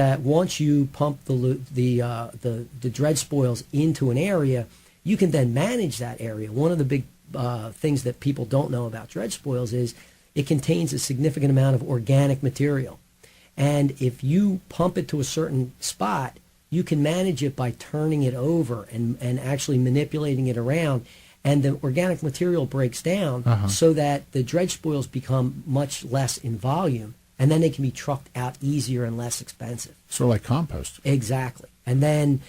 that once you pump the dredge spoils into an area, you can then manage that area. One of the big things that people don't know about dredge spoils is it contains a significant amount of organic material. And if you pump it to a certain spot, you can manage it by turning it over and actually manipulating it around. And the organic material breaks down so that the dredge spoils become much less in volume. And then they can be trucked out easier and less expensive. Sort of like compost. Exactly. And then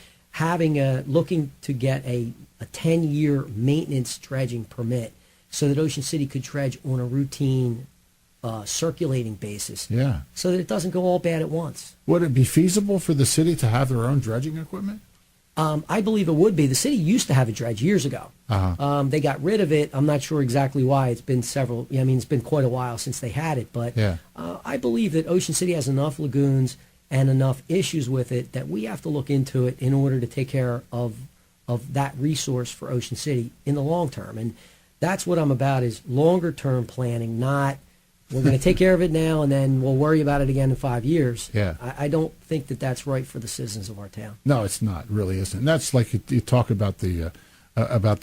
looking to get a 10-year maintenance dredging permit so that Ocean City could dredge on a routine circulating basis. Yeah. So that it doesn't go all bad at once. Would it be feasible for the city to have their own dredging equipment? I believe it would be. The city used to have a dredge years ago. They got rid of it. I'm not sure exactly why. It's been it's been quite a while since they had it. But yeah. I believe that Ocean City has enough lagoons and enough issues with it that we have to look into it in order to take care of that resource for Ocean City in the long term. And that's what I'm about, is longer term planning, not we're going to take care of it now and then we'll worry about it again in 5 years. Yeah. I don't think that that's right for the citizens of our town. No, it's not. It really isn't. And that's like you talk about the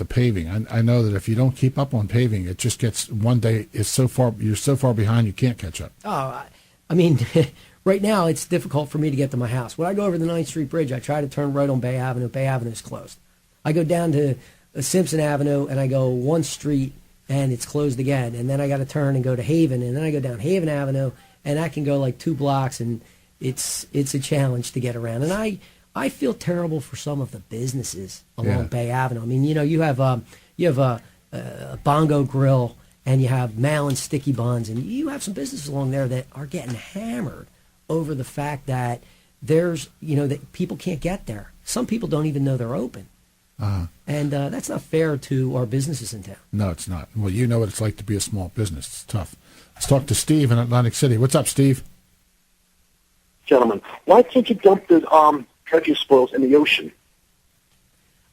paving. I know that if you don't keep up on paving, it just gets one day. You're so far behind you can't catch up. Oh, I mean, right now it's difficult for me to get to my house. When I go over the 9th Street Bridge, I try to turn right on Bay Avenue. Bay Avenue is closed. I go down to Simpson Avenue and I go one street and it's closed again. And then I got to turn and go to Haven, and then I go down Haven Avenue, and I can go like 2 blocks, and it's a challenge to get around. And I feel terrible for some of the businesses along Bay Avenue. I mean, you have a Bongo Grill, and you have Malin Sticky Buns, and you have some businesses along there that are getting hammered over the fact that that people can't get there. Some people don't even know they're open. And that's not fair to our businesses in town. No, it's not. Well, you know what it's like to be a small business. It's tough. Let's talk to Steve in Atlantic City. What's up, Steve? Gentlemen, why can't you dump the dredge spoils in the ocean?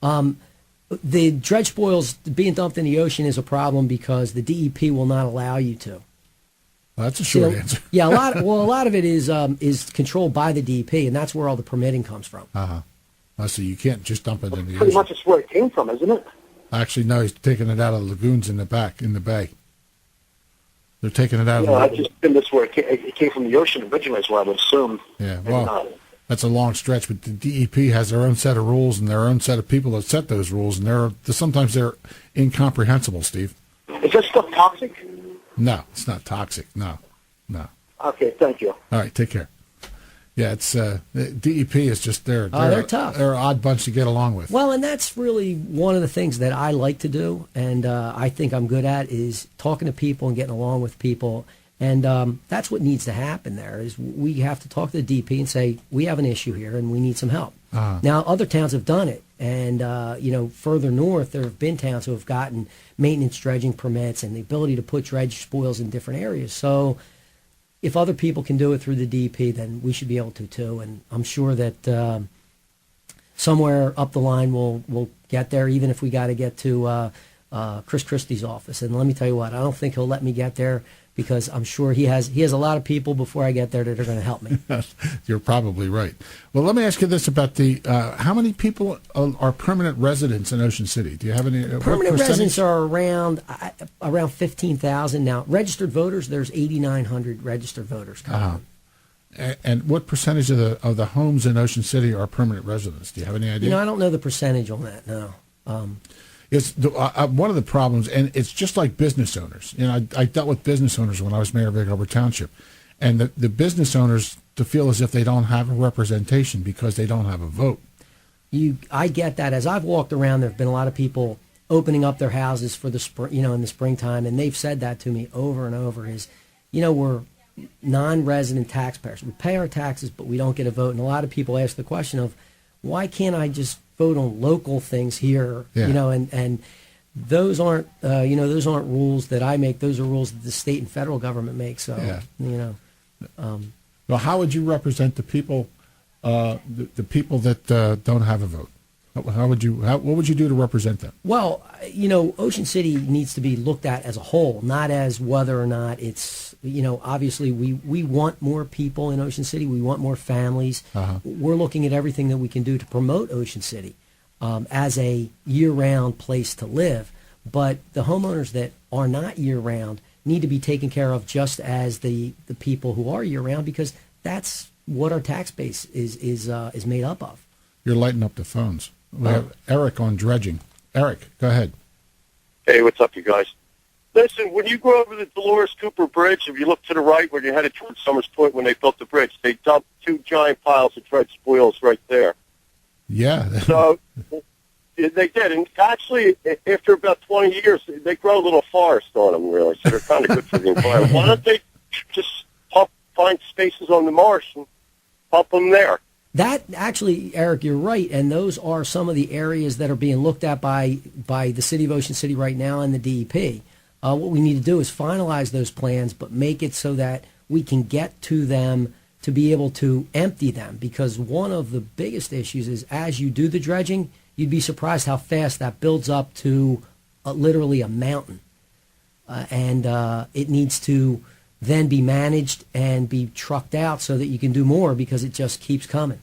The dredge spoils being dumped in the ocean is a problem because the DEP will not allow you to. Well, that's a short answer. Yeah, a lot of it is controlled by the DEP, and that's where all the permitting comes from. So you can't just dump it in the ocean. Pretty much it's where it came from, isn't it? Actually, no, he's taking it out of the lagoons in the bay. They're taking it out of the I just think that's where it came from the ocean originally, is what I would assume. Yeah, well, that's a long stretch, but the DEP has their own set of rules and their own set of people that set those rules, and sometimes they're incomprehensible, Steve. Is that stuff toxic? No, it's not toxic. No. Okay, thank you. All right, take care. Yeah, it's the DEP is just they're tough. They're an odd bunch to get along with. Well, and that's really one of the things that I like to do, and I think I'm good at, is talking to people and getting along with people. And that's what needs to happen there, is we have to talk to the DEP and say, we have an issue here and we need some help. Now, other towns have done it. And, further north, there have been towns who have gotten maintenance dredging permits and the ability to put dredge spoils in different areas. So if other people can do it through the DEP, then we should be able to too. And I'm sure that somewhere up the line we'll get there, even if we got to get to Chris Christie's office. And let me tell you what, I don't think he'll let me get there, because I'm sure he has a lot of people before I get there that are going to help me. You're probably right. Well, let me ask you this about the how many people are permanent residents in Ocean City? Do you have any permanent residents? Are around 15,000 now. Registered voters, there's 8,900 registered voters coming. And what percentage of the homes in Ocean City are permanent residents? Do you have any idea? I don't know the percentage on that. No. It's one of the problems, and it's just like business owners. I dealt with business owners when I was mayor of Egg Harbor Township, and the business owners to feel as if they don't have a representation because they don't have a vote. I get that. As I've walked around, there have been a lot of people opening up their houses for the spring, in the springtime, and they've said that to me over and over. We're non-resident taxpayers. We pay our taxes, but we don't get a vote. And a lot of people ask the question of, why can't I just vote on local things here? Yeah. And those aren't rules that I make. Those are rules that the state and federal government make. So well, how would you represent the people the people that don't have a vote? What would you do to represent them? Well, Ocean City needs to be looked at as a whole, not as whether or not it's, obviously we want more people in Ocean City. We want more families. We're looking at everything that we can do to promote Ocean City as a year-round place to live. But the homeowners that are not year-round need to be taken care of just as the people who are year-round, because that's what our tax base is made up of. You're lighting up the phones. We have Eric on dredging. Eric, go ahead. Hey, what's up, you guys? Listen, when you go over the Dolores Cooper Bridge, if you look to the right when you're headed towards Summers Point when they built the bridge, they dumped 2 giant piles of dredge spoils right there. Yeah. So they did. And actually, after about 20 years, they grow a little forest on them, really. So they're kind of good for the environment. Why don't they just find spaces on the marsh and pump them there? That actually, Eric, you're right, and those are some of the areas that are being looked at by the City of Ocean City right now and the DEP. What we need to do is finalize those plans, but make it so that we can get to them to be able to empty them, because one of the biggest issues is as you do the dredging, you'd be surprised how fast that builds up to literally a mountain, and it needs to then be managed and be trucked out so that you can do more, because it just keeps coming.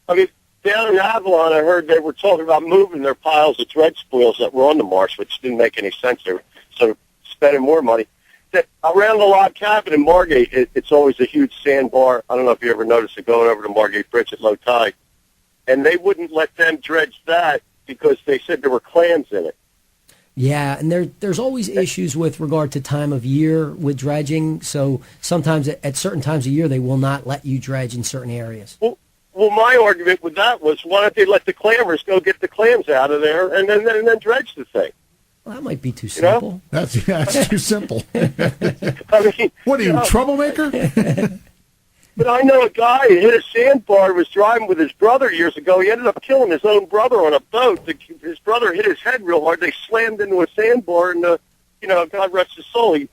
I mean, down in Avalon, I heard they were talking about moving their piles of dredge spoils that were on the marsh, which didn't make any sense. They were sort of spending more money. That around the log cabin in Margate, it's always a huge sandbar. I don't know if you ever noticed it going over to Margate Bridge at low tide. And they wouldn't let them dredge that because they said there were clams in it. Yeah, and there's always issues with regard to time of year with dredging. So sometimes at certain times of year, they will not let you dredge in certain areas. Well, my argument with that was, why don't they let the clammers go get the clams out of there and then dredge the thing? Well, that might be too simple. That's too simple. I mean, What are you, troublemaker? But I know a guy who hit a sandbar, was driving with his brother years ago. He ended up killing his own brother on a boat. His brother hit his head real hard. They slammed into a sandbar, and, God rest his soul, he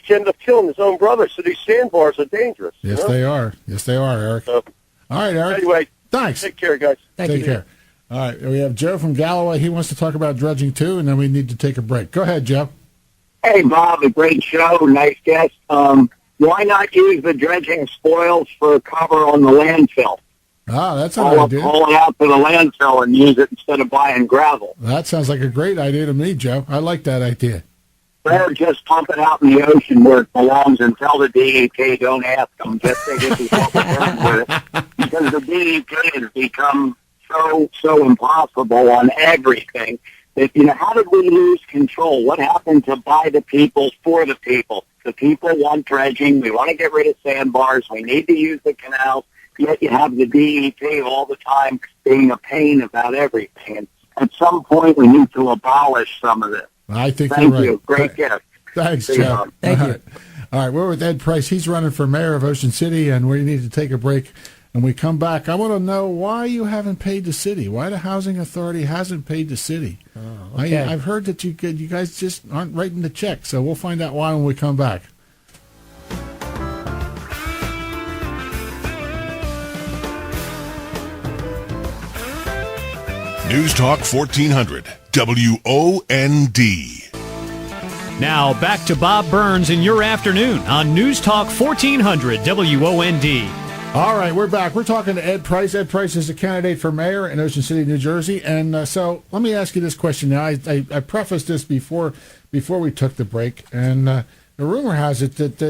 ended up killing his own brother. So these sandbars are dangerous. Yes, they are. Yes, they are, Eric. So, all right, Eric. anyway, thanks. take care, guys. Take care. All right, we have Joe from Galloway. He wants to talk about dredging, too, and then we need to take a break. Go ahead, Joe. Hey, Bob, a great show. Nice guest. Why not use the dredging spoils for cover on the landfill? Ah, that's an idea. Haul it out to the landfill and use it instead of buying gravel. That sounds like a great idea to me, Joe. I like that idea. Or just pump it out in the ocean where it belongs and tell the DEP, don't ask them. Just say this is what we're doing with it. Because the DEP has become so impossible on everything that, how did we lose control? What happened to by the people, for the people? The people want dredging. We want to get rid of sandbars. We need to use the canals. Yet you have the DEP all the time being a pain about everything. And at some point, we need to abolish some of this. I think Thank you're right. you. Great gift. Thanks, See you, Joe. Bob. Thank you. All right, we're with Ed Price. He's running for mayor of Ocean City, and we need to take a break. And we come back, I want to know why you haven't paid the city. Why the Housing Authority hasn't paid the city. Oh, okay. I've heard that you guys just aren't writing the check, so we'll find out why when we come back. News Talk 1400, WOND. Now back to Bob Burns in your afternoon on News Talk 1400 WOND. All right, we're back. We're talking to Ed Price. Ed Price is a candidate for mayor in Ocean City, New Jersey. And so let me ask you this question. Now, I prefaced this before we took the break, and the rumor has it that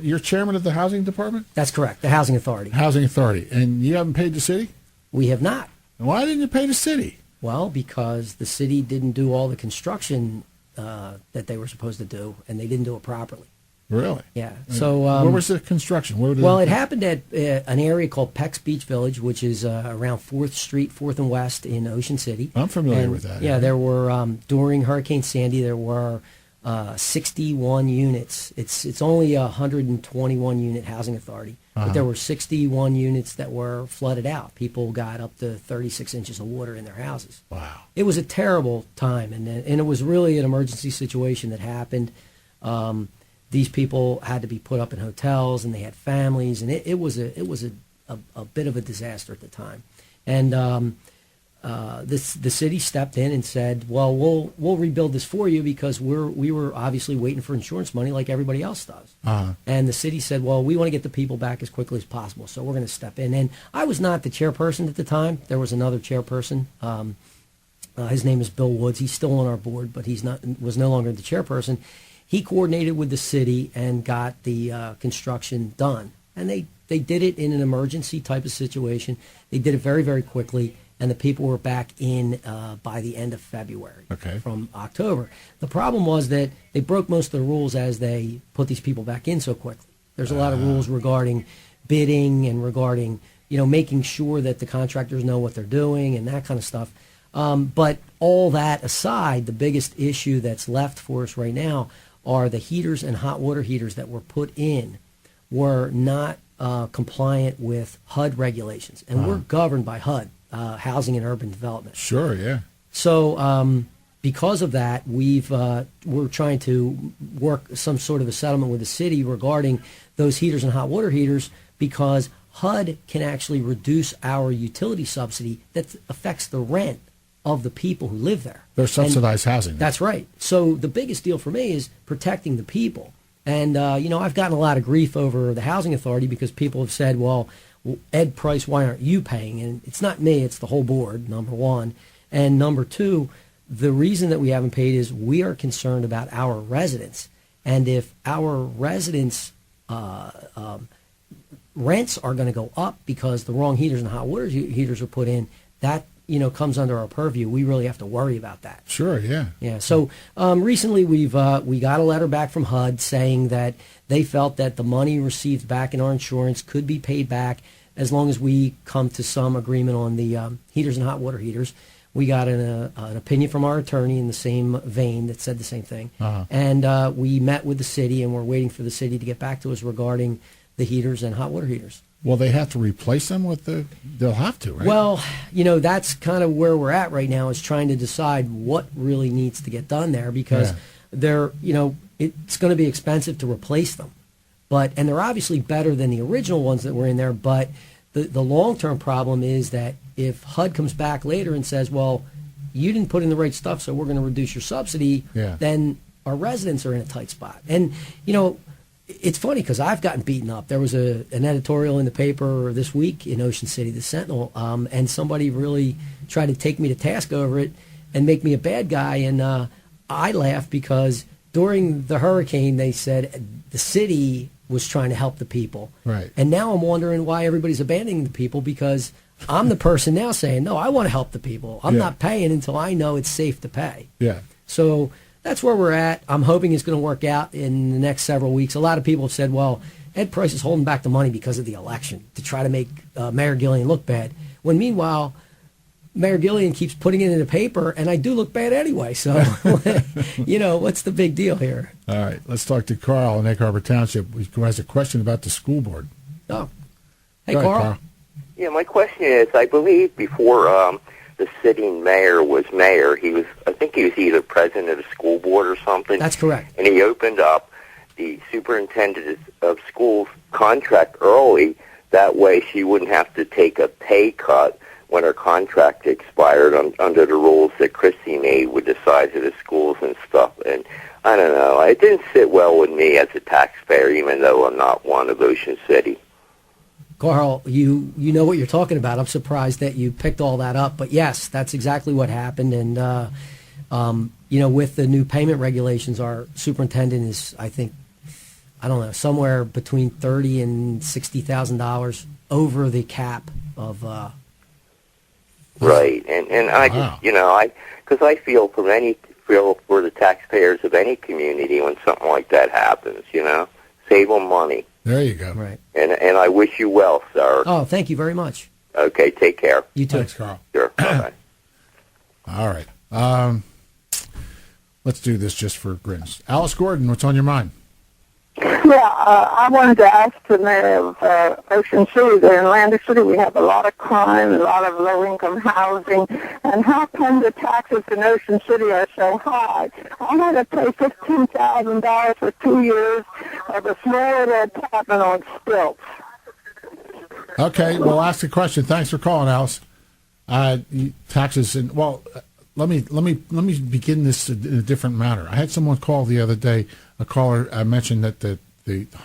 you're chairman of the housing department? That's correct, the Housing Authority. Housing Authority. And you haven't paid the city? We have not. Why didn't you pay the city? Well, because the city didn't do all the construction that they were supposed to do, and they didn't do it properly. Really? Yeah. So where was the construction? Well, it happened at an area called Peck's Beach Village, which is around 4th Street, 4th and West in Ocean City. I'm familiar And, with that. Yeah, there were, during Hurricane Sandy, there were 61 units. It's only a 121-unit housing authority, but there were 61 units that were flooded out. People got up to 36 inches of water in their houses. Wow. It was a terrible time, and it was really an emergency situation that happened. These people had to be put up in hotels, and they had families, and it was a bit of a disaster at the time. And the city stepped in and said, well, we'll rebuild this for you because we were obviously waiting for insurance money like everybody else does. And the city said, well, we want to get the people back as quickly as possible, so we're going to step in. And I was not the chairperson at the time. There was another chairperson. His name is Bill Woods. He's still on our board, but was no longer the chairperson. He coordinated with the city and got the construction done. And they did it in an emergency type of situation. They did it very, very quickly. And the people were back in by the end of February from October. The problem was that they broke most of the rules as they put these people back in so quickly. There's a lot of rules regarding bidding and regarding, making sure that the contractors know what they're doing and that kind of stuff. But all that aside, the biggest issue that's left for us right now are the heaters and hot water heaters that were put in were not compliant with HUD regulations. And we're governed by HUD. Housing and Urban Development. Sure, yeah. So because of that, we're trying to work some sort of a settlement with the city regarding those heaters and hot water heaters because HUD can actually reduce our utility subsidy that affects the rent of the people who live there. They're subsidized housing. That's right. So the biggest deal for me is protecting the people. And, I've gotten a lot of grief over the Housing Authority because people have said, well, Ed Price, why aren't you paying? And it's not me, it's the whole board, number one. And number two, the reason that we haven't paid is we are concerned about our residents. And if our residents' rents are going to go up because the wrong heaters and hot water heaters are put in, that, comes under our purview. We really have to worry about that. Sure, yeah. Yeah, so recently we got a letter back from HUD saying that they felt that the money received back in our insurance could be paid back as long as we come to some agreement on the heaters and hot water heaters. We got an opinion from our attorney in the same vein that said the same thing. And we met with the city, and we're waiting for the city to get back to us regarding the heaters and hot water heaters. Well, they have to replace them they'll have to, right? Well, that's kind of where we're at right now is trying to decide what really needs to get done there because they're, it's going to be expensive to replace them. And they're obviously better than the original ones that were in there, but the long-term problem is that if HUD comes back later and says, well, you didn't put in the right stuff, so we're going to reduce your subsidy, then our residents are in a tight spot. And, it's funny because I've gotten beaten up. There was an editorial in the paper this week in Ocean City, the Sentinel, and somebody really tried to take me to task over it and make me a bad guy. And I laughed because during the hurricane, they said the city was trying to help the people. Right. And now I'm wondering why everybody's abandoning the people because I'm the person now saying, no, I want to help the people. I'm not paying until I know it's safe to pay. Yeah. So that's where we're at. I'm hoping it's going to work out in the next several weeks. A lot of people have said, well, Ed Price is holding back the money because of the election to try to make Mayor Gillian look bad. When meanwhile, Mayor Gillian keeps putting it in the paper, and I do look bad anyway. So, what's the big deal here? All right. Let's talk to Carl in Egg Harbor Township who has a question about the school board. Oh. Hey, Go ahead, Carl. Yeah, my question is, I believe before the sitting mayor was mayor, I think he was either president of the school board or something. That's correct. And he opened up the superintendent of schools contract early. That way she wouldn't have to take a pay cut when her contract expired under the rules that Christie made with the size of the schools and stuff. And I don't know, it didn't sit well with me as a taxpayer, even though I'm not one of Ocean City. Carl, you know what you're talking about. I'm surprised that you picked all that up. But yes, that's exactly what happened. And, with the new payment regulations, our superintendent is, I think, somewhere between $30,000 and $60,000 over the cap of. Right. And I just, because I feel for the taxpayers of any community when something like that happens, save them money. There you go. Right. And I wish you well, sir. Oh, thank you very much. Okay, take care. You too. Thanks, Carl. Sure. Bye-bye. All right. Let's do this just for grins. Alice Gordon, what's on your mind? Yeah, I wanted to ask the mayor of Ocean City, that in Atlantic City we have a lot of crime, a lot of low-income housing, and how come the taxes in Ocean City are so high? I had to pay $15,000 for 2 years of a small little apartment on stilts. Okay, we'll ask the question. Thanks for calling, Alice. Taxes and let me begin this in a different manner. I had someone call the other day. A caller mentioned that the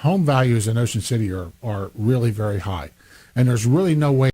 home values in Ocean City are really very high, and there's really no way